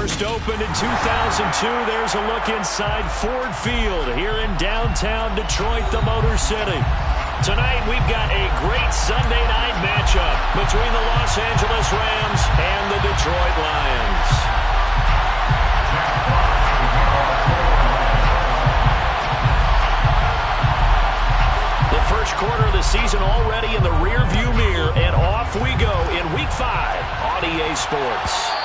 First opened in 2002. There's a look inside Ford Field here in downtown Detroit, the Motor City. Tonight, we've got a great Sunday night matchup between the Los Angeles Rams and the Detroit Lions. The first quarter of the season already in the rearview mirror, and off we go in Week 5 on EA Sports.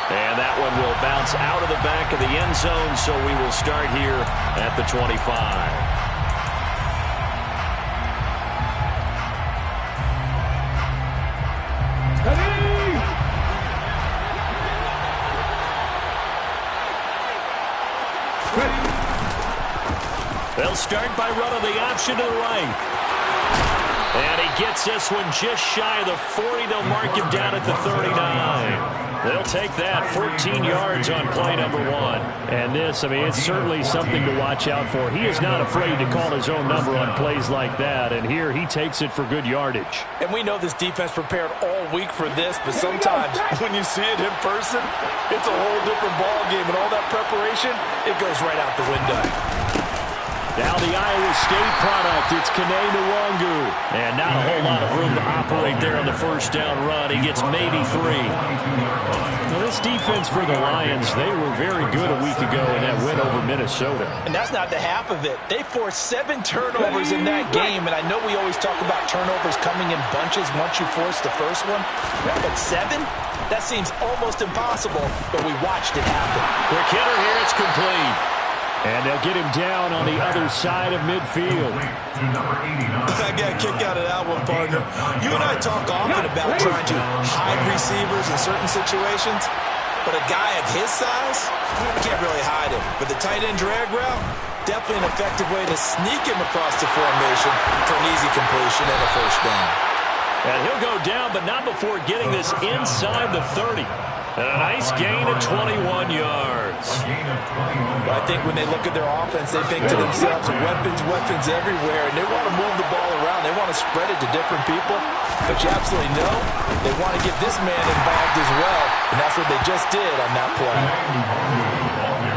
And that one will bounce out of the back of the end zone, so we will start here at the 25. They'll start by running the option to the right. And he gets this one just shy of the 40. They'll mark him down at the 39. They'll take that 14 yards on play number 1. And this, I mean, it's certainly something to watch out for. He is not afraid to call his own number on plays like that. And here he takes it for good yardage. And we know this defense prepared all week for this, but sometimes when you see it in person, it's a whole different ball game. And all that preparation, it goes right out the window. Now the Iowa State product, it's Kene Nwangu. And not a whole lot of room to operate there on the first down run. He gets maybe 3. Now this defense for the Lions, they were very good a week ago in that win over Minnesota. And that's not the half of it. They forced 7 turnovers in that game. And I know we always talk about turnovers coming in bunches once you force the first one. But 7? That seems almost impossible, but we watched it happen. Quick hitter here, it's complete. And they'll get him down on the other side of midfield. I got a kick out of that one, partner. You and I talk often about trying to hide receivers in certain situations, but a guy of his size, you can't really hide him. But the tight end drag route, definitely an effective way to sneak him across the formation for an easy completion and a first down. And he'll go down, but not before getting this inside the 30. And a nice gain of 21 yards. I think when they look at their offense, they think to themselves, weapons everywhere, and they want to move the ball around. They want to spread it to different people. But you absolutely know they want to get this man involved as well, and that's what they just did on that play.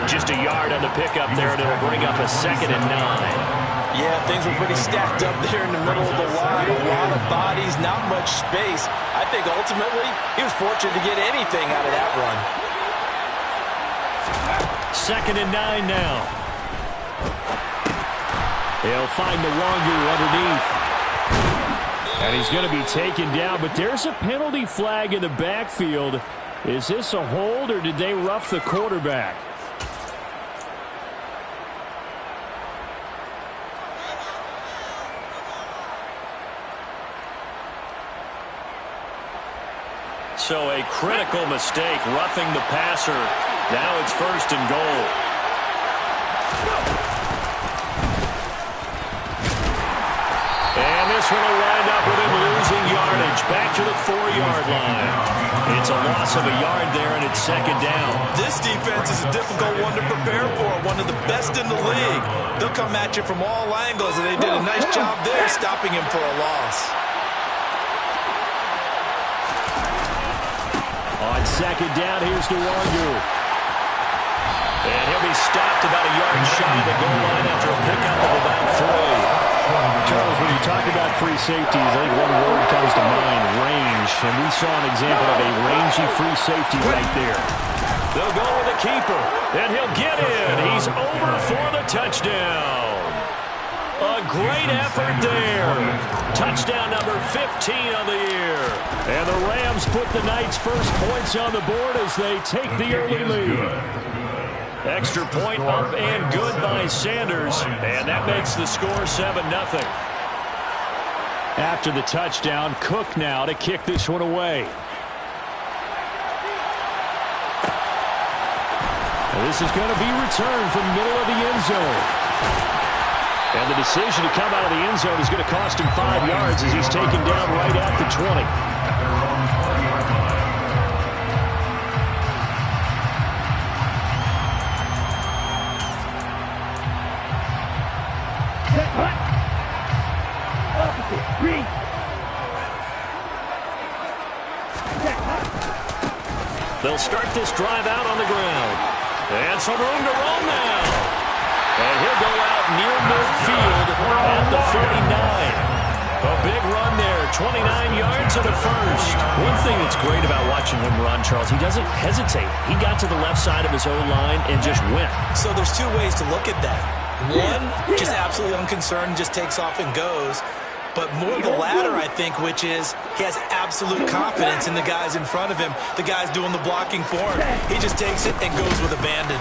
Just a yard on the pickup there, and it'll bring up a 2nd and 9. Yeah, things were pretty stacked up there in the middle of the line. A lot of bodies, not much space. I think ultimately he was fortunate to get anything out of that run. 2nd and 9 now. They'll find Nwangu underneath. And he's going to be taken down, but there's a penalty flag in the backfield. Is this a hold, or did they rough the quarterback? So a critical mistake, roughing the passer. Now it's 1st and goal. And this one will wind up with him losing yardage. Back to the 4-yard line. It's a loss of a yard there, and it's 2nd down. This defense is a difficult one to prepare for, one of the best in the league. They'll come at you from all angles, and they did a nice job there stopping him for a loss. On 2nd down, here's Nwangu. And he'll be stopped about a yard shy of the goal line after a pickup of about 3. Charles, when you talk about free safeties, I think one word comes to mind, range. And we saw an example of a rangy free safety right there. They'll go with the keeper, and he'll get in. He's over for the touchdown. A great effort there. Touchdown number 15 on the year. And the Rams put the night's first points on the board as they take the early lead. Extra point up and good by Sanders. And that makes the score 7-0. After the touchdown, Cook now to kick this one away. And this is going to be returned from the middle of the end zone. And the decision to come out of the end zone is going to cost him 5 yards as he's taken down right at the 20. They'll start this drive out on the ground. And some room to roam now. And he'll go out near midfield at the 49. A big run there, 29 yards and a first. One thing that's great about watching him run, Charles, he doesn't hesitate. He got to the left side of his O-line and just went. So there's two ways to look at that. One, just absolutely unconcerned, just takes off and goes. But more the latter, I think, which is he has absolute confidence in the guys in front of him, the guys doing the blocking for him. He just takes it and goes with abandon.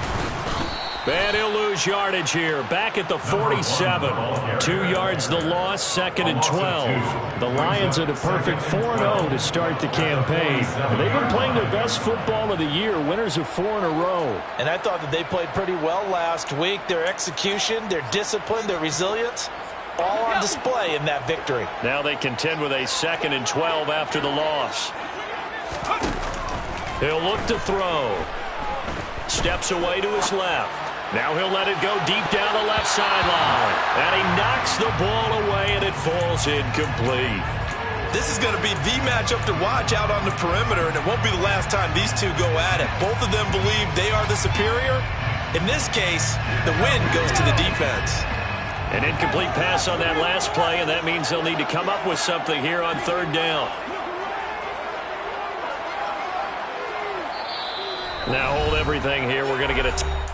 And he'll lose yardage here. Back at the 47. 2 yards the loss, 2nd and 12. The Lions at a perfect 4-0 to start the campaign. They've been playing their best football of the year, winners of 4 in a row. And I thought that they played pretty well last week. Their execution, their discipline, their resilience, all on display in that victory. Now they contend with a 2nd and 12 after the loss. He'll look to throw. Steps away to his left. Now he'll let it go deep down the left sideline. And he knocks the ball away, and it falls incomplete. This is going to be the matchup to watch out on the perimeter, and it won't be the last time these two go at it. Both of them believe they are the superior. In this case, the win goes to the defense. An incomplete pass on that last play, and that means they'll need to come up with something here on 3rd down. Now hold everything here. We're going to get a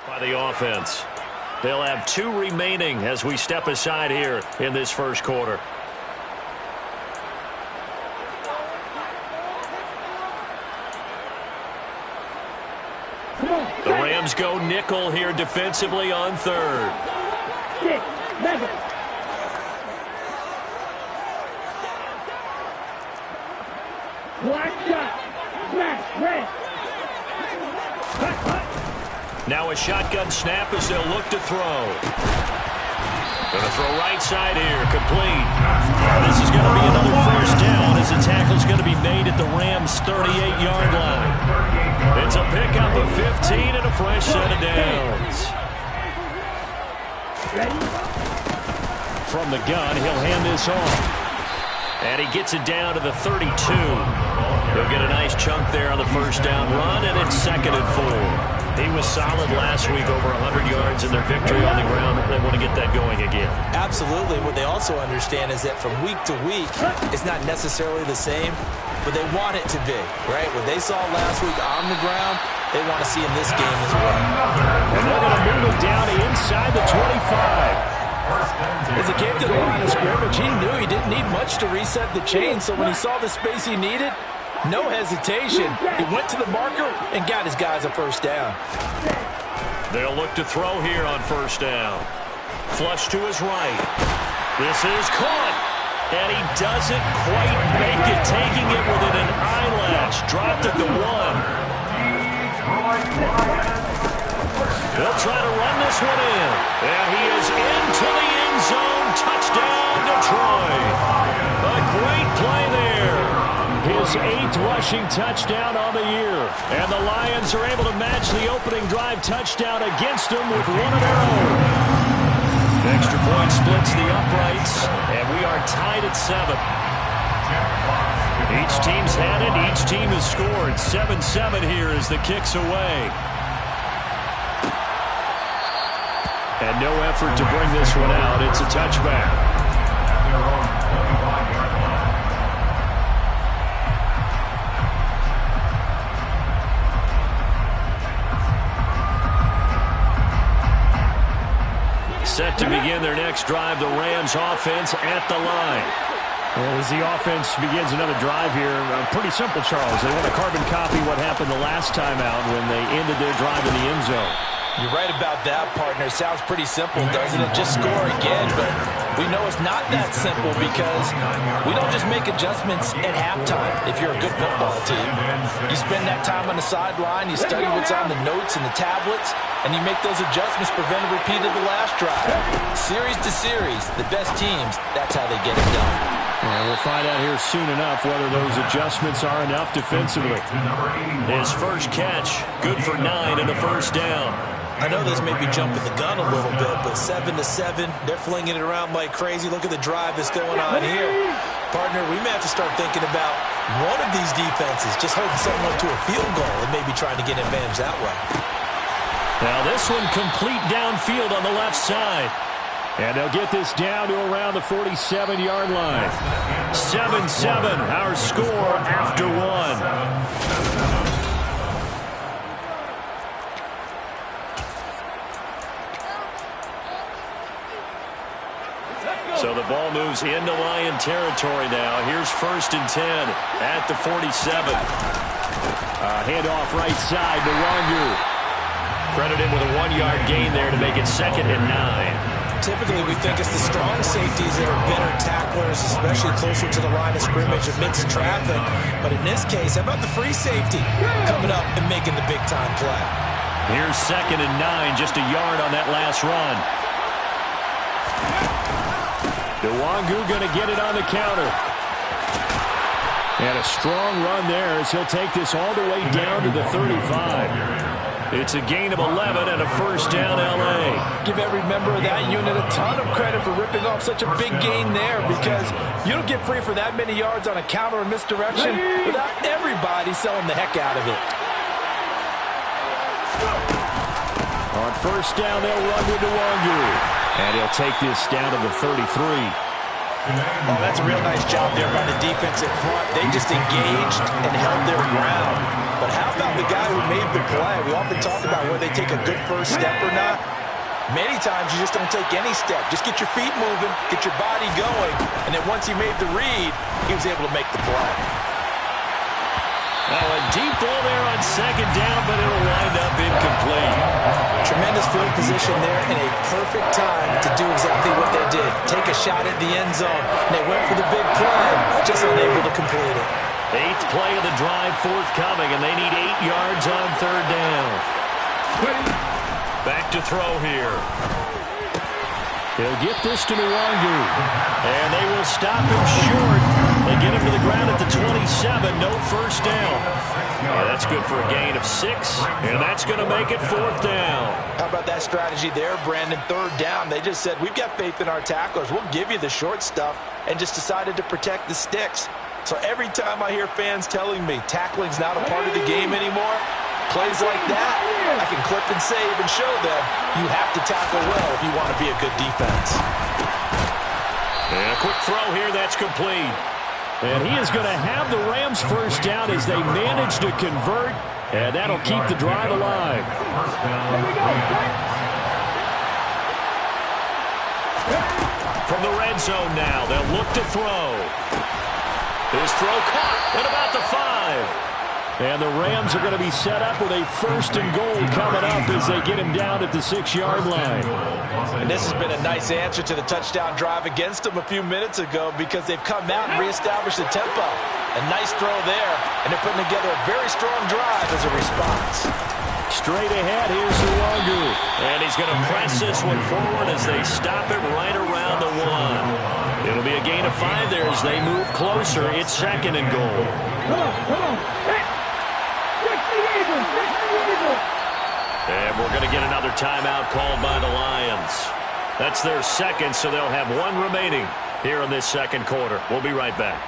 by the offense. They'll have 2 remaining as we step aside here in this first quarter. The Rams go nickel here defensively on 3rd. Black shot. Smash. Red. Now a shotgun snap as they'll look to throw. Going to throw right side here, complete. This is going to be another first down as the tackle's going to be made at the Rams' 38-yard line. It's a pickup of 15 and a fresh set of downs. From the gun, he'll hand this off. And he gets it down to the 32. He'll get a nice chunk there on the first down run, and it's 2nd and 4. He was solid last week, over 100 yards in their victory on the ground. They want to get that going again. Absolutely. What they also understand is that from week to week, it's not necessarily the same, but they want it to be, right? What they saw last week on the ground, they want to see in this game as well. And they're going to move it down inside the 25. As he came to the line of scrimmage, he knew he didn't need much to reset the chain, so when he saw the space he needed, no hesitation. He went to the marker and got his guys a first down. They'll look to throw here on first down. Flush to his right. This is caught. And he doesn't quite make it, taking it within an eyelash. Dropped at the 1. They'll try to run this one in. And he is into the end zone. Touchdown, Detroit. A great play there. His 8th rushing touchdown on the year. And the Lions are able to match the opening drive touchdown against them with one of their own. Extra point splits the uprights, and we are tied at 7. Each team's had it. Each team has scored. 7-7 here as the kick's away. And no effort to bring this one out. It's a touchback. Set to begin their next drive, the Rams offense at the line. Well, as the offense begins another drive here, pretty simple, Charles. They want to carbon copy what happened the last time out when they ended their drive in the end zone. You're right about that, partner. Sounds pretty simple, doesn't it? Just score again, but we know it's not that simple because we don't just make adjustments at halftime if you're a good football team. You spend that time on the sideline, you study what's on the notes and the tablets, and you make those adjustments, prevent a repeat of the last drive. Series to series, the best teams, that's how they get it done. And we'll find out here soon enough whether those adjustments are enough defensively. His first catch, good for 9 and a first down. I know this may be jumping the gun a little bit, but 7-7, they're flinging it around like crazy. Look at the drive that's going on here. Partner, we may have to start thinking about one of these defenses just holding someone up to a field goal and maybe trying to get an advantage that way. Now this one complete downfield on the left side. And they'll get this down to around the 47-yard line. 7-7, our score after 1. So the ball moves into Lion territory now. Here's 1st and 10 at the 47. Handoff right side to Wangu. Credit him with a 1-yard gain there to make it 2nd and 9. Typically, we think it's the strong safeties that are better tacklers, especially closer to the line of scrimmage amidst traffic. But in this case, how about the free safety coming up and making the big-time play? Here's 2nd and 9, just a yard on that last run. Wangu going to get it on the counter. And a strong run there as he'll take this all the way down to the 35. It's a gain of 11 and a first down, L.A. Give every member of that unit a ton of credit for ripping off such a big gain there, because you don't get free for that many yards on a counter or misdirection without everybody selling the heck out of it. On first down, they'll run with Wangu. And he'll take this down to the 33. Oh, that's a real nice job there by the defense in front. They just engaged and held their ground. But how about the guy who made the play? We often talk about whether they take a good first step or not. Many times you just don't take any step. Just get your feet moving, get your body going, and then once he made the read, he was able to make the play. Now a deep ball there on 2nd down, but it'll wind up incomplete. Tremendous field position there and a perfect time to do exactly what they did. Take a shot at the end zone. And they went for the big play, just unable to complete it. 8th play of the drive forthcoming, and they need 8 yards on 3rd down. Back to throw here. He'll get this to Wangu. And they will stop him short. They get him to the ground at the 27. No first down. Yeah, that's good for a gain of 6. And that's going to make it 4th down. How about that strategy there, Brandon? 3rd down. They just said, we've got faith in our tacklers. We'll give you the short stuff, and just decided to protect the sticks. So every time I hear fans telling me tackling's not a part of the game anymore, plays like that, I can clip and save and show them you have to tackle well if you want to be a good defense. And a quick throw here, that's complete. And he is going to have the Rams first down as they manage to convert, and that'll keep the drive alive. From the red zone now, they'll look to throw. His throw caught at about the 5. And the Rams are going to be set up with a 1st and goal coming up as they get him down at the 6-yard line. And this has been a nice answer to the touchdown drive against them a few minutes ago, because they've come out and reestablished the tempo. A nice throw there, and they're putting together a very strong drive as a response. Straight ahead, here's Wangu. And he's going to press this one forward as they stop it right around the 1. It'll be a gain of 5 there as they move closer. It's 2nd and goal. Come on. And we're going to get another timeout called by the Lions. That's their 2nd, so they'll have 1 remaining here in this 2nd quarter. We'll be right back.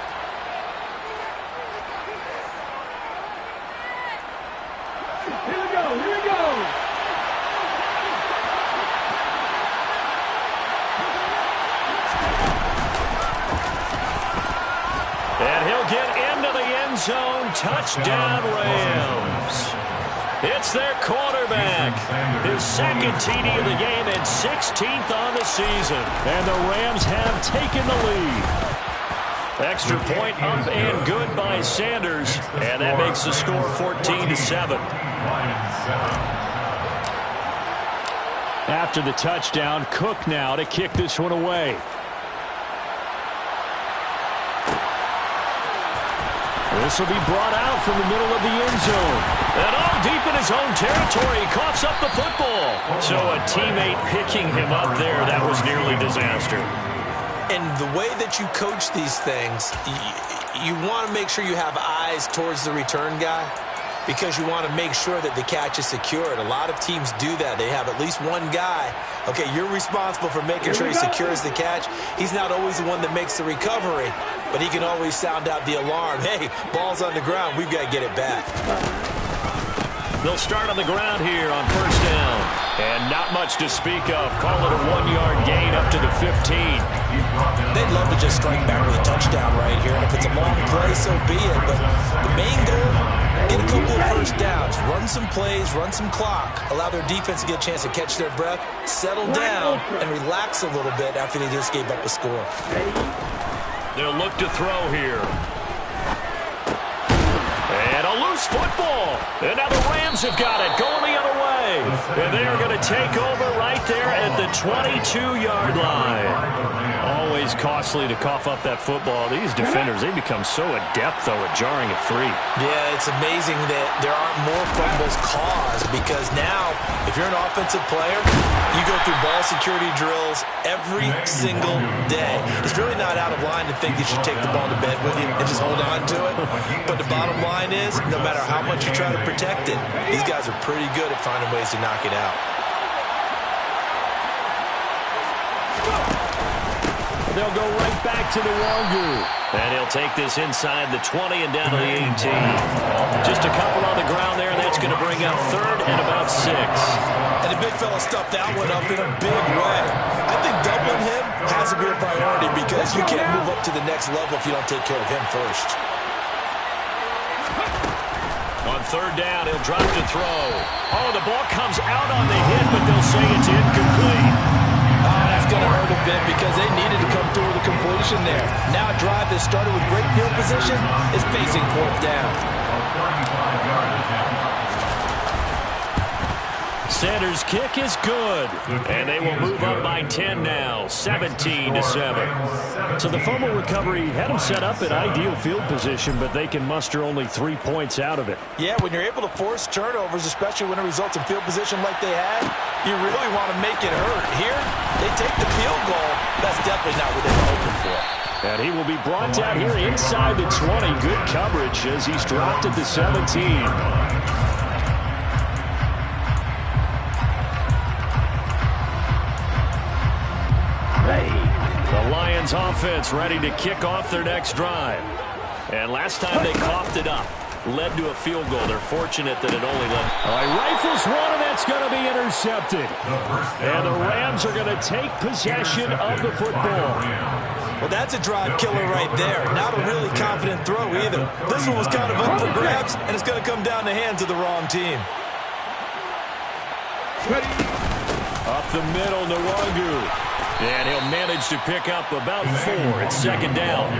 Here we go. And he'll get into the end zone. Touchdown, Rams. It's their quarterback. His 2nd TD of the game and 16th on the season. And the Rams have taken the lead. Extra point up and good by Sanders. And that makes the score 14-7. After the touchdown, Cook now to kick this one away. This will be brought out from the middle of the end zone. And all deep in his own territory, he coughs up the football. So a teammate picking him up there, that was nearly disaster. And the way that you coach these things, you want to make sure you have eyes towards the return guy because you want to make sure that the catch is secured. A lot of teams do that. They have at least one guy. Okay, you're responsible for making sure he secures the catch. He's not always the one that makes the recovery, but he can always sound out the alarm. Hey, ball's on the ground. We've got to get it back. They'll start on the ground here on first down. And not much to speak of. Call it a 1-yard gain up to the 15. They'd love to just strike back with a touchdown right here. And if it's a long play, so be it. But the main goal, get a couple of first downs. Run some plays, run some clock. Allow their defense to get a chance to catch their breath, settle down, and relax a little bit after they just gave up a score. They'll look to throw here. And a loose football. And now the Rams have got it, going the other way. And they are going to take over right there at the 22-yard line. Always costly to cough up that football. These defenders, they become so adept, though, at jarring it free. Yeah, it's amazing that there aren't more fumbles caused because now, if you're an offensive player, you go through ball security drills every single day. It's really not out of line to think you should take the ball to bed with you and just hold on to it. But the bottom line is, no matter how much you try to protect it, these guys are pretty good at finding ways to knock it out. They'll go right back to the Wangu. And he'll take this inside the 20 and down to the 18. Just a couple on the ground there, and that's going to bring up third and about 6. And the big fella stuffed that one up in a big way. I think doubling him has to be a priority because you can't move up to the next level if you don't take care of him first. On third down, he'll drop to throw. Oh, the ball comes out on the hit, but they'll say it's incomplete. That's going to hurt a bit because they needed to come through with a completion there. Now a drive that started with great field position is facing fourth down. Sanders' kick is good. And they will move up by 10 now, 17-7. So the fumble recovery had them set up in ideal field position, but they can muster only 3 points out of it. Yeah, when you're able to force turnovers, especially when it results in field position like they had, you really want to make it hurt. Here, they take the field goal. That's definitely not what they were hoping for. And he will be brought down here inside the 20. Good coverage as he's dropped at the 17. The Lions offense ready to kick off their next drive. And last time they coughed it up, led to a field goal. They're fortunate that it only led. All right, rifles one, and that's going to be intercepted. And the Rams are going to take possession of the football. Well, that's a drive killer right there. Not a really confident throw either. This one was kind of up for grabs, and it's going to come down the hands of the wrong team. Up the middle, Nwangu. And he'll manage to pick up about 4. It's second down.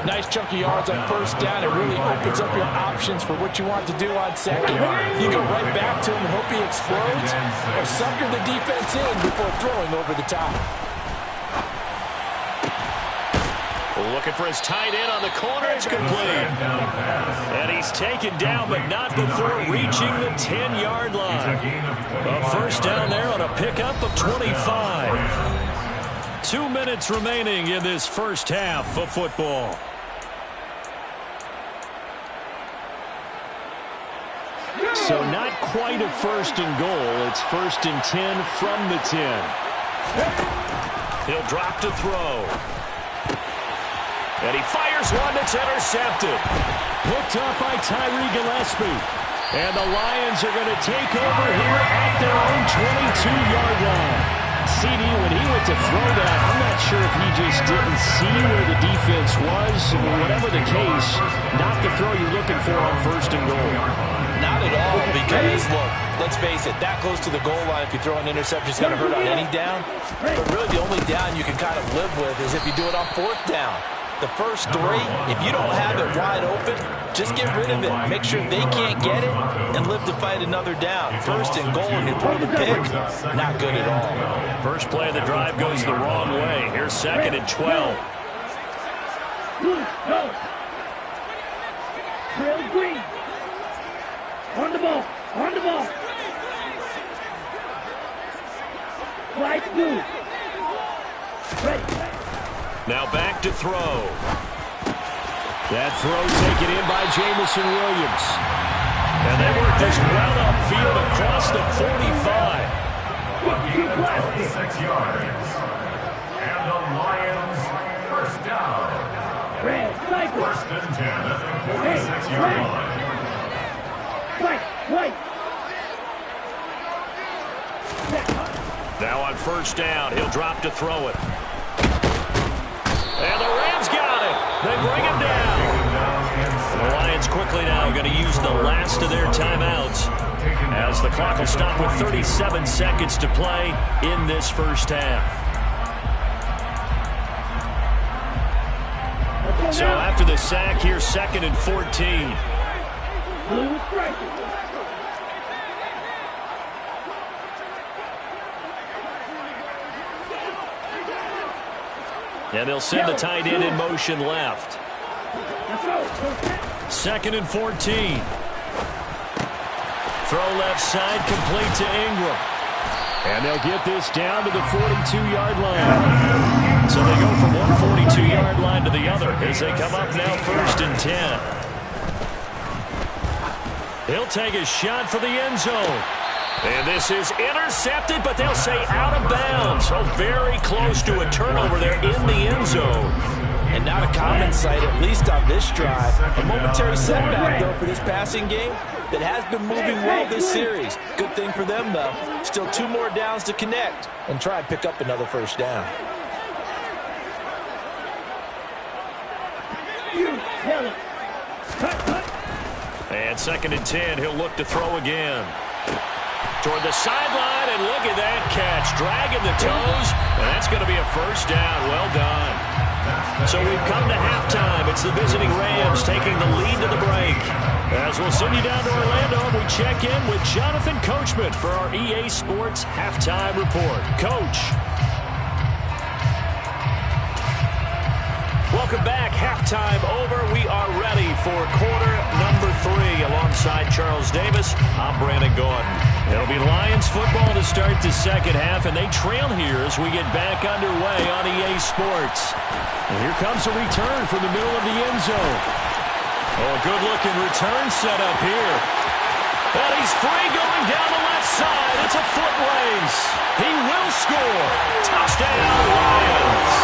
Nice chunky yards on first down. It really opens up your options for what you want to do on second. You go right back to him and hope he explodes, or sucker the defense in before throwing over the top. Looking for his tight end on the corner. It's complete. And he's taken down, but not before reaching the 10-yard line. A first down there on a pickup of 25. 2 minutes remaining in this first half of football. So not quite a first and goal. It's first and 10 from the 10. He'll drop to throw. And he fires one that's intercepted. Picked up by Tyree Gillespie. And the Lions are going to take over here at their own 22-yard line. CD, when he went to throw that, I'm not sure if he just didn't see where the defense was. Whatever the case, not the throw you're looking for on first and goal. Not at all, because, look, let's face it, that close to the goal line, if you throw an interception, it's going to hurt on any down. But really the only down you can kind of live with is if you do it on fourth down. The first 3, if you don't have it wide open, just get rid of it. Make sure they can't get it and live to fight another down. First and goal, and you throw the pick, not good at all. First play of the drive goes the wrong way. Here's second and 12. Trail green. On the ball. On the ball. White blue. Ready. Now back to throw. That throw taken in by Jamison Williams. And they work this well upfield across the 45. 6 yards. And the Lions first down. First and 10 at the 46-yard line. Now on first down, he'll drop to throw it. And the Rams got it. They bring him down. The Lions quickly now going to use the last of their timeouts as the clock will stop with 37 seconds to play in this first half. So after the sack, here's 2nd and 14. And they'll send the tight end in motion left. 2nd and 14. Throw left side, complete to Ingram. And they'll get this down to the 42-yard line. So they go from one 42-yard line to the other as they come up now 1st and 10. He'll take a shot for the end zone. And this is intercepted, but they'll say out of bounds. So very close to a turnover there in the end zone. And not a common sight, at least on this drive. A momentary setback, though, for this passing game that has been moving well this series. Good thing for them, though. Still 2 more downs to connect and try and pick up another first down. And 2nd and 10, he'll look to throw again. Toward the sideline, and look at that catch. Dragging the toes, and that's going to be a first down. Well done. So we've come to halftime. It's the visiting Rams taking the lead to the break. As we'll send you down to Orlando, we check in with Jonathan Coachman for our EA Sports Halftime Report. Coach. Welcome back. Halftime over. We are ready for quarter number 3. Alongside Charles Davis, I'm Brandon Gordon. It'll be Lions football to start the second half, and they trail here as we get back underway on EA Sports. And here comes a return from the middle of the end zone. Oh, a good-looking return set up here. And he's free going down the left side. It's a foot race. He will score. Touchdown, Lions.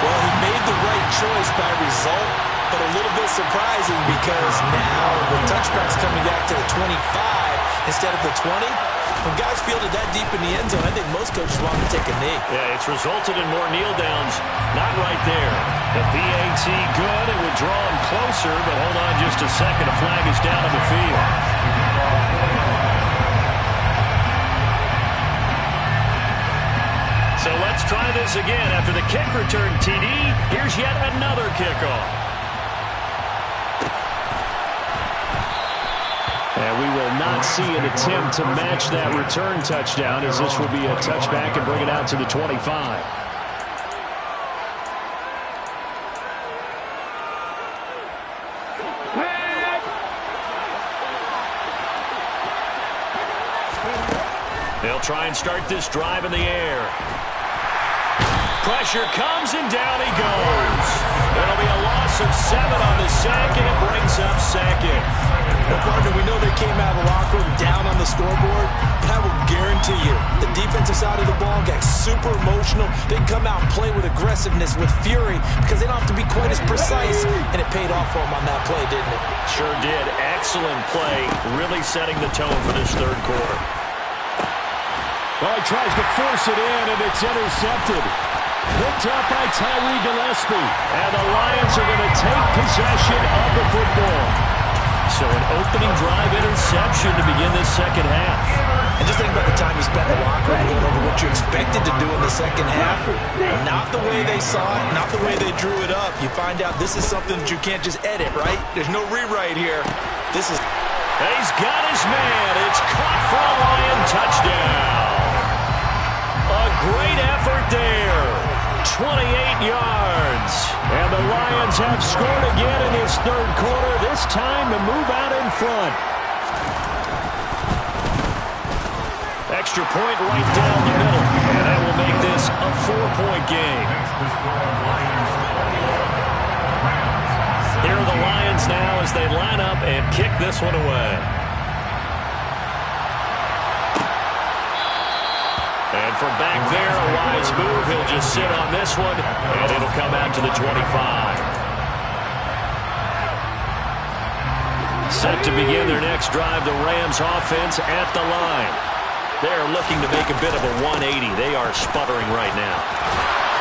Well, he made the right choice by result, but a little bit surprising because now the touchback's coming back to the 25 instead of the 20. When guys fielded that deep in the end zone, I think most coaches want to take a knee. Yeah, it's resulted in more kneel downs. Not right there. The PAT good. It would draw him closer, but hold on just a second. A flag is down on the field. So let's try this again. After the kick return TD, here's yet another kickoff. And we will not see an attempt to match that return touchdown, as this will be a touchback and bring it out to the 25. They'll try and start this drive in the air. Pressure comes, and down he goes. It'll be a loss of 7 on the sack, and it brings up 2nd. Well, partner, we know they came out of the locker room down on the scoreboard, but I will guarantee you the defensive side of the ball got super emotional. They come out and play with aggressiveness, with fury, because they don't have to be quite as precise, and it paid off for them on that play, didn't it? Sure did. Excellent play, really setting the tone for this third quarter. Well, he tries to force it in, and it's intercepted. Picked up by Tyree Gillespie, and the Lions are going to take possession of the football. So an opening drive interception to begin this second half. And just think about the time you spent in the locker room going over what you expected to do in the second half. Not the way they saw it, not the way they drew it up. You find out this is something that you can't just edit, right? There's no rewrite here. This is... He's got his man. It's caught for a Lion touchdown. A great effort there. 28 yards. And the Lions have scored again in this third quarter, this time to move out in front. extra point right down the middle. And that will make this a 4-point game. Here are the Lions now as they line up and kick this one away. And from back there, a wise move. He'll just sit on this one, and it'll come out to the 25. Set to begin their next drive, the Rams offense at the line. They're looking to make a bit of a 180. They are sputtering right now.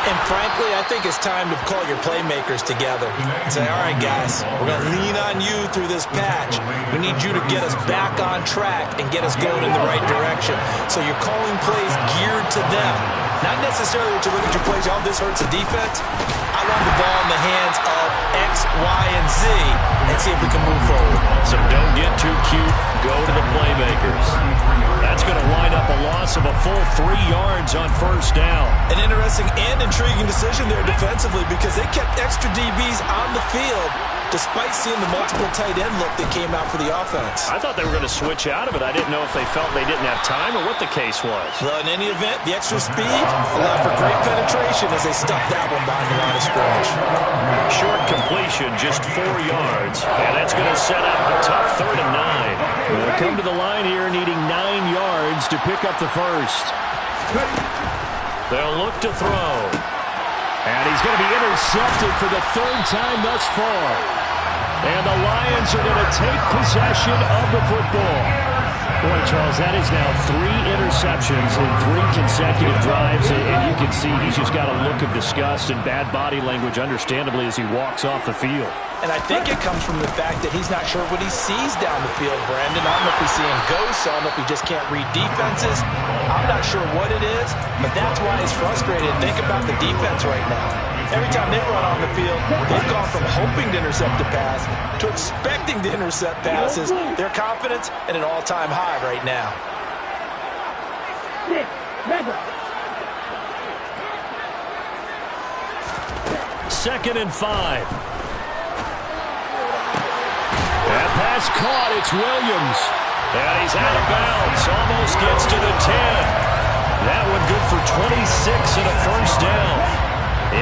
And frankly, I think it's time to call your playmakers together and say, all right, guys, we're going to lean on you through this patch. We need you to get us back on track and get us going in the right direction. So you're calling plays geared to them. Not necessarily that you look at your plays, oh, this hurts the defense. I want the ball in the hands of X, Y, and Z and see if we can move forward. So don't get too cute. Go to the playmakers. That's going to wind up a loss of a full 3 yards on first down. An interesting and intriguing decision there defensively because they kept extra DBs on the field despite seeing the multiple tight end look that came out for the offense. I thought they were going to switch out of it. I didn't know if they felt they didn't have time or what the case was. Well, in any event, the extra speed allowed for great penetration as they stuffed that one behind the line of scrimmage. Short completion, just 4 yards. And that's going to set up a tough 3rd and 9. They'll come to the line here needing 9 yards to pick up the first. They'll look to throw. And he's going to be intercepted for the 3rd time thus far. And the Lions are going to take possession of the football. Boy, Charles, that is now 3 interceptions in 3 consecutive drives. And you can see he's just got a look of disgust and bad body language, understandably, as he walks off the field. And I think it comes from the fact that he's not sure what he sees down the field, Brandon. I don't know if he's seeing ghosts. I don't know if he just can't read defenses. I'm not sure what it is, but that's why he's frustrated. Think about the defense right now. Every time they run on the field, they've gone from hoping to intercept a pass to expecting to intercept passes. Their confidence at an all-time high right now. 2nd and 5. That pass caught. It's Williams. And he's out of bounds. Almost gets to the 10. That one good for 26 and a first down.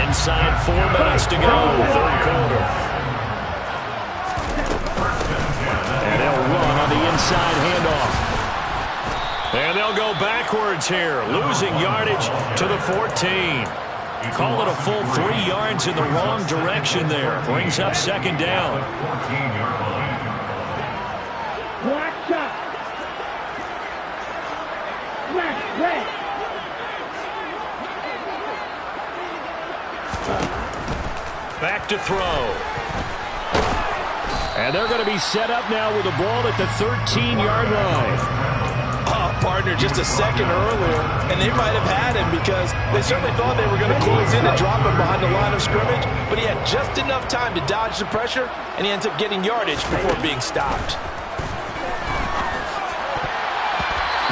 Inside 4 minutes to go, 3rd quarter. And they'll run on the inside handoff. And they'll go backwards here, losing yardage to the 14. Call it a full 3 yards in the wrong direction there. Brings up 2nd down. Back to throw. And they're going to be set up now with the ball at the 13-yard line. Partner, just a second earlier, and they might have had him because they certainly thought they were going to close in and drop him behind the line of scrimmage, but he had just enough time to dodge the pressure, and he ends up getting yardage before being stopped.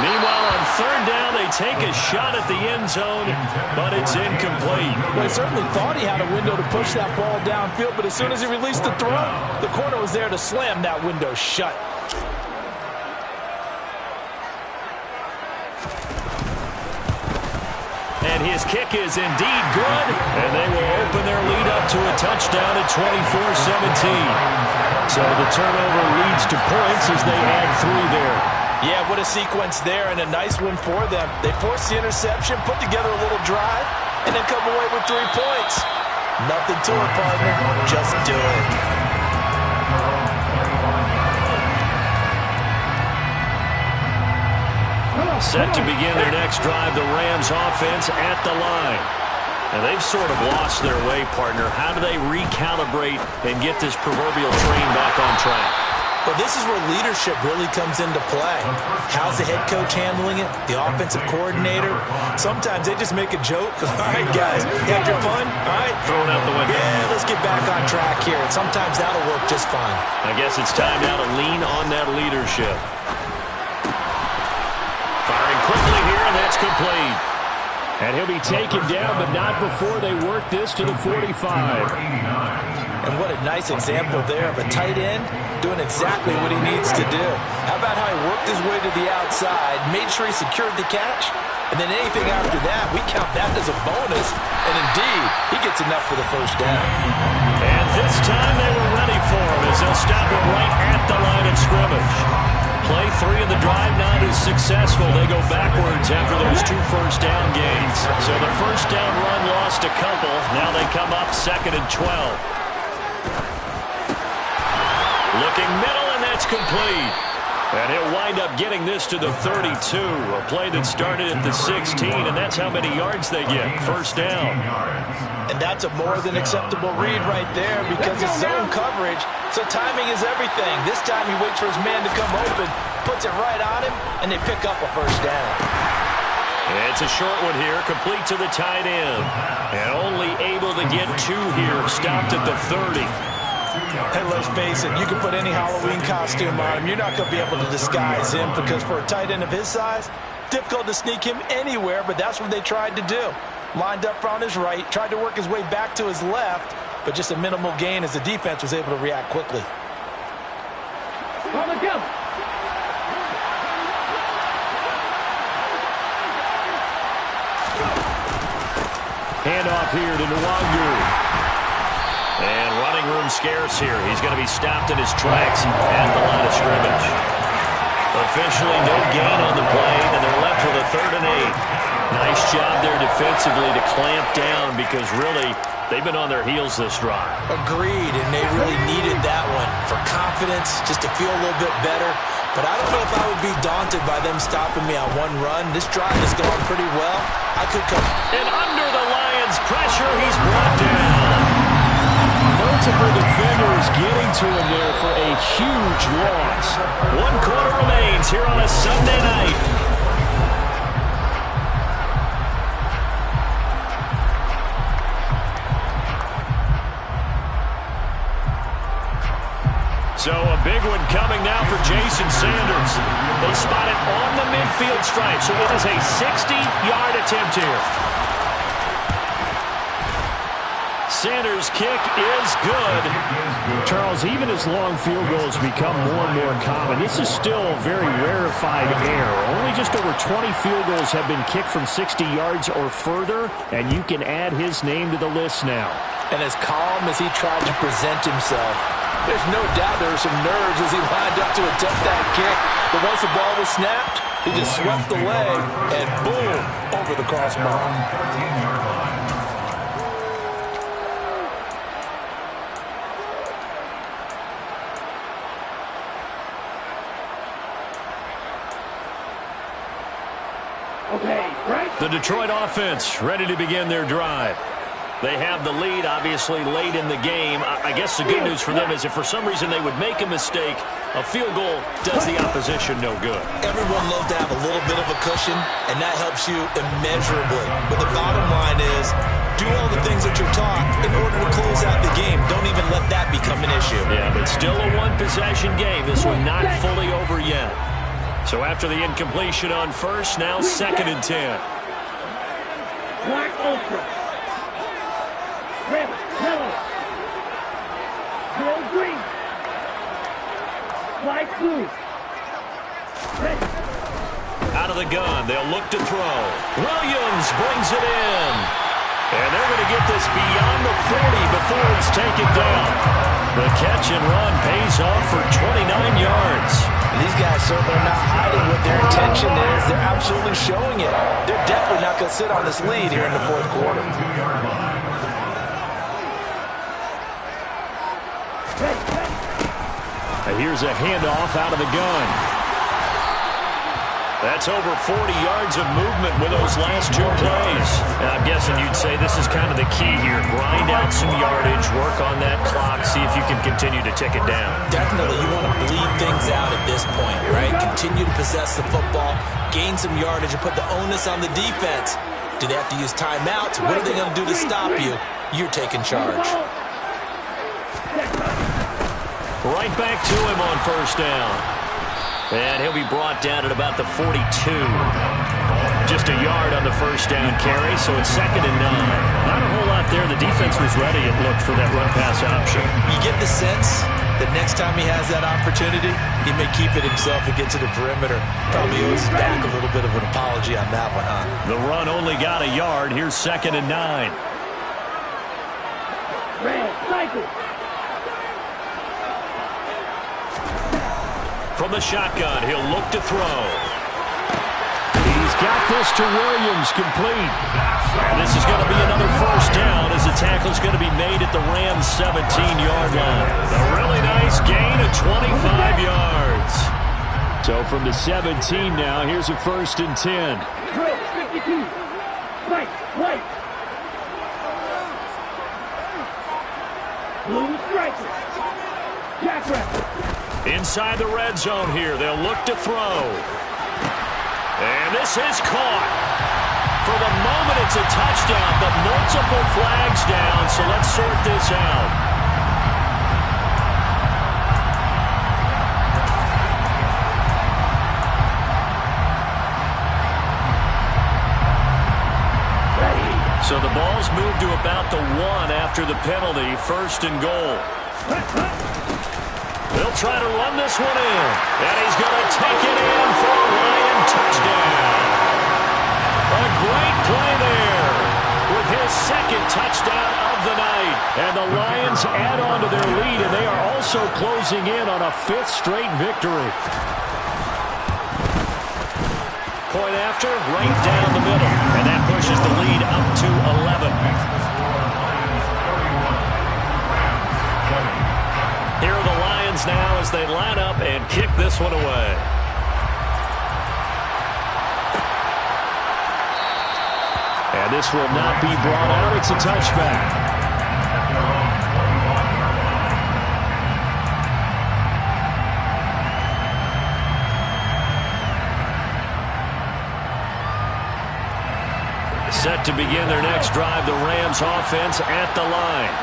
Meanwhile, on 3rd down, they take a shot at the end zone, but it's incomplete. Well, he certainly thought he had a window to push that ball downfield, but as soon as he released the throw, the corner was there to slam that window shut. And his kick is indeed good, and they will open their lead up to a touchdown at 24-17. So the turnover leads to points as they add 3 there. Yeah, what a sequence there, and a nice one for them. They forced the interception, put together a little drive, and then come away with 3 points. Nothing to it, partner. Just do it. Set to begin their next drive, the Rams offense at the line. And they've sort of lost their way, partner. How do they recalibrate and get this proverbial train back on track? Well, this is where leadership really comes into play. How's the head coach handling it? The offensive coordinator? Sometimes they just make a joke. All right, guys, you had your fun? All right. Throw it out the window. Yeah, let's get back on track here. And sometimes that'll work just fine. I guess it's time now to lean on that leadership. Firing quickly here, and that's complete. And he'll be taken down, but not before they work this to the 45. And what a nice example there of a tight end doing exactly what he needs to do. How about how he worked his way to the outside, made sure he secured the catch, and then anything after that, we count that as a bonus. And indeed, he gets enough for the first down. And this time they were ready for him as they'll stop him right at the line of scrimmage. Play 3 of the drive not as successful. They go backwards after those 2 first-down gains. So the first-down run lost a couple. Now they come up 2nd and 12. Looking middle, and that's complete. And he'll wind up getting this to the 32. A play that started at the 16, and that's how many yards they get. First down. And that's a more than acceptable read right there because it's zone coverage, so timing is everything. This time he waits for his man to come open, puts it right on him, and they pick up a first down. It's a short one here, complete to the tight end. And only able to get 2 here, stopped at the 30. Hey, let's face it, you can put any Halloween costume on him. You're not going to be able to disguise him because for a tight end of his size, difficult to sneak him anywhere, but that's what they tried to do. Lined up on his right, tried to work his way back to his left, but just a minimal gain as the defense was able to react quickly. Handoff here to Nwangu. And running room scarce here. He's going to be stopped in his tracks at the line of scrimmage. Officially no gain on the play, and they're left with a 3rd and 8. Nice job there defensively to clamp down because really they've been on their heels this drive. Agreed, and they really needed that one for confidence, just to feel a little bit better. But I don't know if I would be daunted by them stopping me on one run. This drive has gone pretty well. I could come. And under the Lions' pressure, he's brought down. Multiple defenders getting to him there for a huge loss. 1 quarter remains here on a Sunday night. So a big one coming now for Jason Sanders. They spot it on the midfield stripe, so it is a 60-yard attempt here. Sanders' kick is good. Charles, even as long field goals become more and more common, this is still very rarefied air. Only just over 20 field goals have been kicked from 60 yards or further, and you can add his name to the list now. And as calm as he tried to present himself, there's no doubt there were some nerves as he lined up to attempt that kick. But once the ball was snapped, he just swept the leg, and boom, over the crossbar. The Detroit offense ready to begin their drive. They have the lead, obviously, late in the game. I guess the good news for them is if for some reason they would make a mistake, a field goal does the opposition no good. Everyone loves to have a little bit of a cushion, and that helps you immeasurably. But the bottom line is, do all the things that you're taught in order to close out the game. Don't even let that become an issue. Yeah, but still a one-possession game. This one not fully over yet. So after the incompletion on first, now 2nd and 10. Black Ultra. Red, yellow. Gold, green. Light blue. Red. Out of the gun, they'll look to throw. Williams brings it in. And they're going to get this beyond the 40 before it's taken down. The catch and run pays off for 29 yards. These guys certainly are not hiding what their intention is. They're absolutely showing it. They're definitely not going to sit on this lead here in the 4th quarter. And here's a handoff out of the gun. That's over 40 yards of movement with those last 2 plays. And I'm guessing you'd say this is kind of the key here. Grind out some yardage, work on that clock, see if you can continue to tick it down. Definitely. You want to bleed things out at this point, right? Continue to possess the football, gain some yardage, and put the onus on the defense. Do they have to use timeouts? What are they going to do to stop you? You're taking charge. Right back to him on first down. And he'll be brought down at about the 42. just a yard on the first down carry, so it's 2nd and 9. Not a whole lot there. The defense was ready, it looked, for that run-pass option. You get the sense that next time he has that opportunity, he may keep it himself and get to the perimeter. Probably owes back a little bit of an apology on that one, huh? The run only got a yard. Here's 2nd and 9. Red, cycle. From the shotgun, he'll look to throw. He's got this to Williams, complete. And this is going to be another first down as the tackle's going to be made at the Rams' 17-yard line. A really nice gain of 25 yards. So from the 17 now, here's a 1st and 10. Drill, 52. White. Blue striker. Jackrabbit. Inside the red zone here, they'll look to throw. And this is caught. For the moment, it's a touchdown, but multiple flags down, so let's sort this out. So the ball's moved to about the 1 after the penalty, 1st and goal. They'll try to run this one in, and he's going to take it in for a Lion touchdown. A great play there with his 2nd touchdown of the night. And the Lions add on to their lead, and they are also closing in on a 5th straight victory. Point after, right down the middle, and that pushes the lead up to 11. Here are the Lions now as they line up and kick this one away. And this will not be brought out. It's a touchback. Set to begin their next drive, the Rams offense at the line.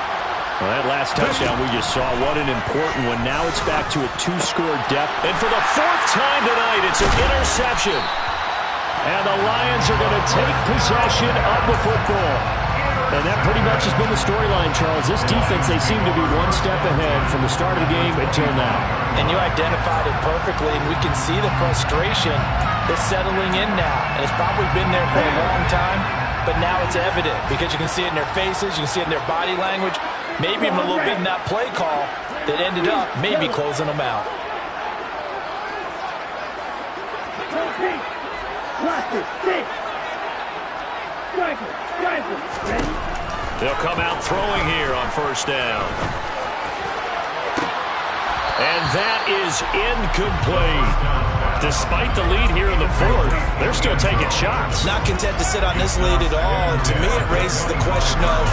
Well, that last touchdown we just saw, what an important one. Now it's back to a 2-score depth. And for the 4th time tonight, it's an interception. And the Lions are going to take possession of the football. And that pretty much has been the storyline, Charles. This defense, they seem to be one step ahead from the start of the game until now. And you identified it perfectly, and we can see the frustration that's settling in now. And it's probably been there for a long time, but now it's evident because you can see it in their faces, you can see it in their body language, maybe even a little bit in that play call that ended up maybe closing them out. They'll come out throwing here on 1st down. And that is incomplete. Despite the lead here in the 4th, they're still taking shots. Not content to sit on this lead at all. And to me, it raises the question of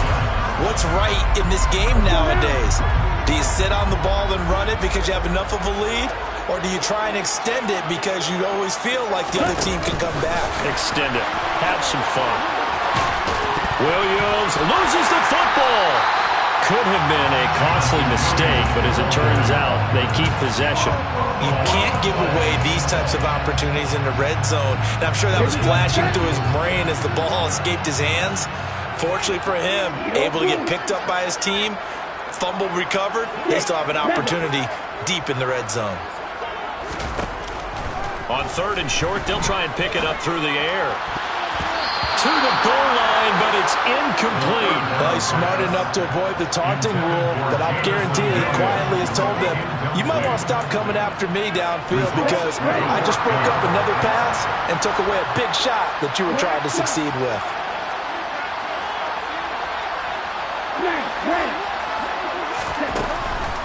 what's right in this game nowadays. Do you sit on the ball and run it because you have enough of a lead? Or do you try and extend it because you always feel like the other team can come back? Extend it. Have some fun. Williams loses the football. Could have been a costly mistake, but as it turns out, they keep possession. You can't give away these types of opportunities in the red zone. And I'm sure that was flashing through his brain as the ball escaped his hands. Fortunately for him, able to get picked up by his team, fumble recovered, they still have an opportunity deep in the red zone. On 3rd and short, they'll try and pick it up through the air. To the goal line, but it's incomplete. Well, he's smart enough to avoid the taunting rule, but I'm guaranteed he quietly has told them, you might want to stop coming after me downfield because I just broke up another pass and took away a big shot that you were trying to succeed with.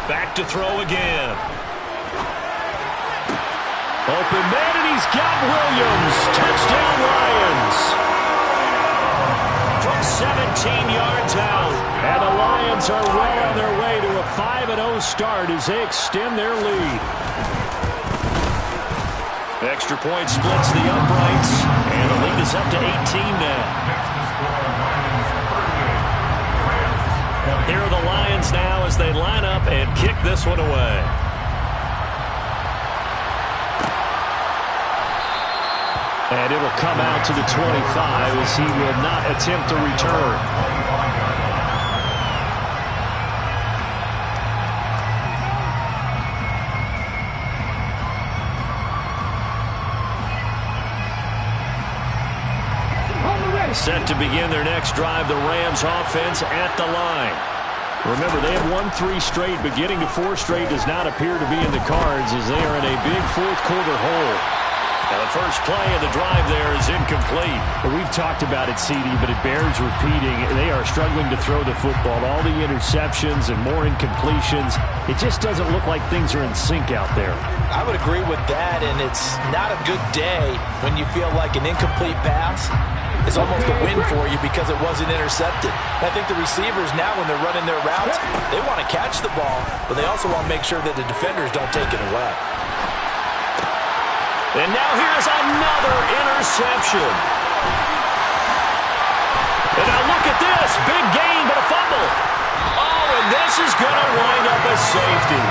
Back to throw again. Open man, and he's got Williams. Touchdown, Lions. From 17 yards out. And the Lions are well on their way to a 5-0 start as they extend their lead. Extra point splits the uprights. And the lead is up to 18 now. Here are the Lions now as they line up and kick this one away. And it'll come out to the 25 as he will not attempt to return. Set to begin their next drive, the Rams offense at the line. Remember, they have won 3 straight, but getting to 4 straight does not appear to be in the cards as they are in a big fourth-quarter hole. Now, the first play of the drive there is incomplete. We've talked about it, CD, but it bears repeating. They are struggling to throw the football. All the interceptions and more incompletions. It just doesn't look like things are in sync out there. I would agree with that, and it's not a good day when you feel like an incomplete pass is almost a win for you because it wasn't intercepted. I think the receivers now, when they're running their routes, they want to catch the ball, but they also want to make sure that the defenders don't take it away. And now here's another interception. And now look at this. Big gain, but a fumble. Oh, and this is going to wind up a safety.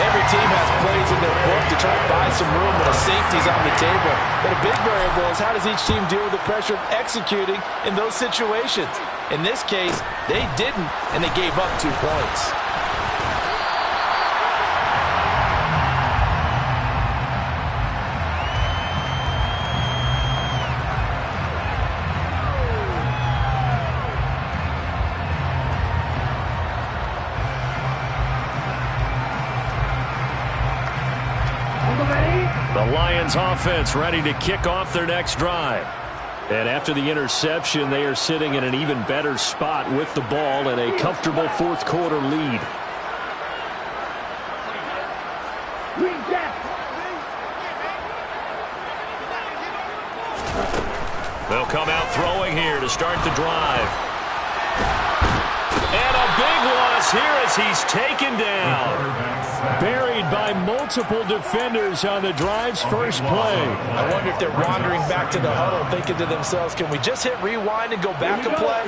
Every team has plays in their book to try to buy some room when a safety's on the table. But a big variable is how does each team deal with the pressure of executing in those situations. In this case, they didn't, and they gave up 2 points. The Lions offense ready to kick off their next drive. And after the interception, they are sitting in an even better spot with the ball and a comfortable fourth-quarter lead. They'll come out throwing here to start the drive. And a big loss here as he's taken down. Buried by multiple defenders on the drive's first play. I wonder if they're wandering back to the huddle thinking to themselves, can we just hit rewind and go back a play?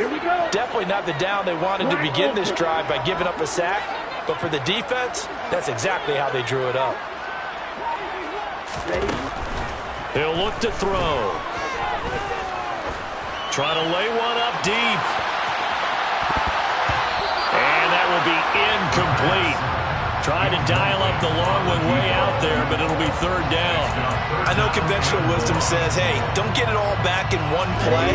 Definitely not the down they wanted to begin this drive by giving up a sack. But for the defense, that's exactly how they drew it up. He'll look to throw. Trying to lay one up deep. And that will be incomplete. Tried to dial up the long one way out there, but it'll be third down. I know conventional wisdom says, hey, don't get it all back in one play.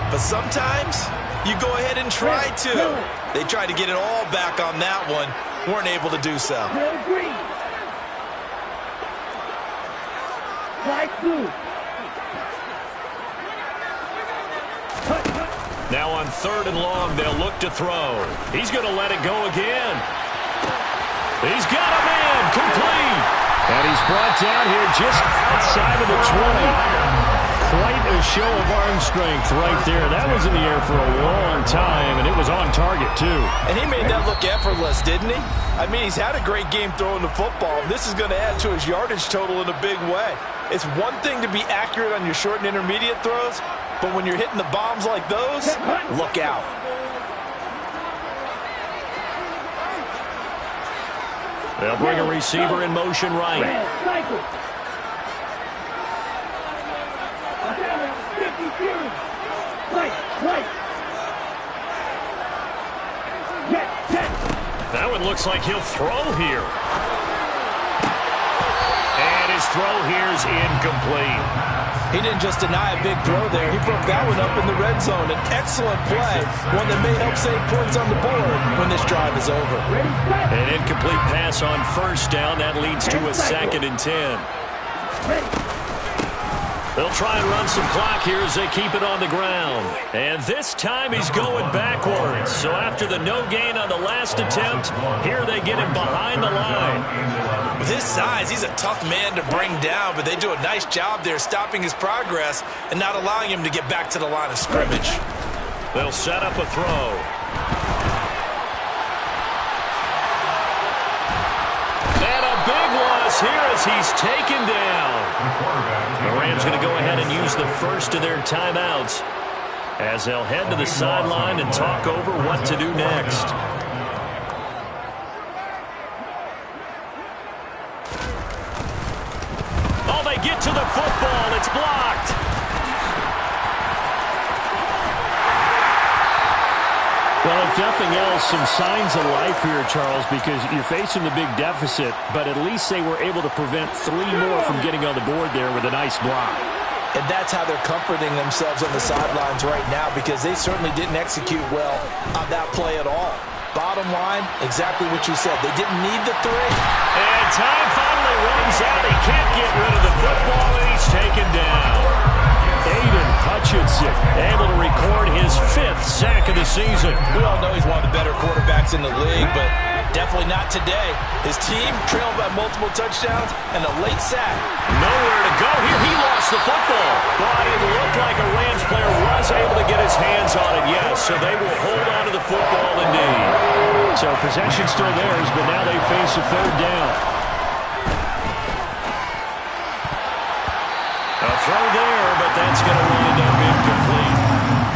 But sometimes you go ahead and try to. They tried to get it all back on that one. Weren't able to do so. Now on 3rd and long, they'll look to throw. He's going to let it go again. He's got a man, complete. And he's brought down here just outside of the 20. Quite a show of arm strength right there. That was in the air for a long time, and it was on target, too. And he made that look effortless, didn't he? I mean, he's had a great game throwing the football. This is going to add to his yardage total in a big way. It's one thing to be accurate on your short and intermediate throws, but when you're hitting the bombs like those, look out. They'll bring a receiver in motion right. That one looks like he'll throw here. And his throw here is incomplete. He didn't just deny a big throw there. He broke that one up in the red zone. An excellent play, one that may help save points on the board when this drive is over. An incomplete pass on first down. That leads to a 2nd and 10. They'll try and run some clock here as they keep it on the ground. And this time he's going backwards. So after the no gain on the last attempt, here they get him behind the line. With his size, he's a tough man to bring down, but they do a nice job there stopping his progress and not allowing him to get back to the line of scrimmage. They'll set up a throw. And a big loss here as he's taken down. The Rams going to go ahead and use the first of their timeouts as they'll head to the sideline and talk over what to do next. Oh, they get to the football. It's blocked. Well, if nothing else, some signs of life here, Charles, because you're facing the big deficit, but at least they were able to prevent 3 more from getting on the board there with a nice block. And that's how they're comforting themselves on the sidelines right now, because they certainly didn't execute well on that play at all. Bottom line, exactly what you said. They didn't need the 3. And time finally runs out. He can't get rid of the football, and he's taken down. Aiden Hutchinson able to record his 5th sack of the season. We all know he's one of the better quarterbacks in the league, but definitely not today. His team trailed by multiple touchdowns and a late sack. Nowhere to go here. He lost the football. But it looked like a Rams player was able to get his hands on it, yes. So they will hold on to the football indeed. So possession still theirs, but now they face a 3rd down. A throw there, but that's going to wind up incomplete.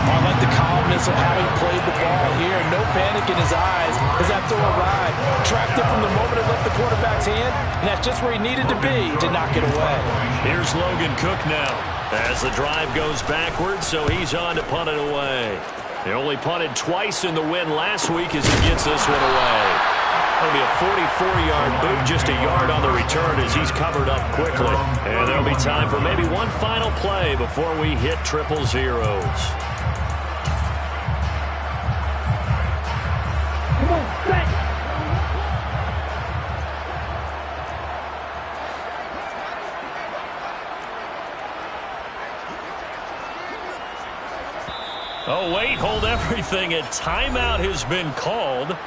I like the calmness of how he played the ball here. No panic in his eyes as that throw arrived. Tracked it from the moment it left the quarterback's hand, and that's just where he needed to be to knock it away. Here's Logan Cook now as the drive goes backwards, so he's on to punt it away. They only punted twice in the win last week as he gets this one away. That'll be a 44-yard boot, just a yard on the return as he's covered up quickly. And there'll be time for maybe one final play before we hit 000. Come on, set. Oh, wait, hold everything. A timeout has been called.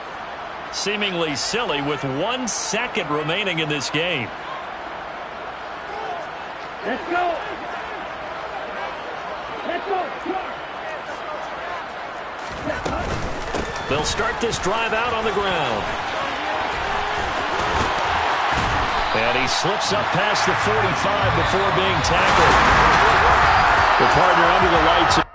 Seemingly silly with 1 second remaining in this game. Let's go. Let's go. They'll start this drive out on the ground. And he slips up past the 45 before being tackled. The partner under the lights.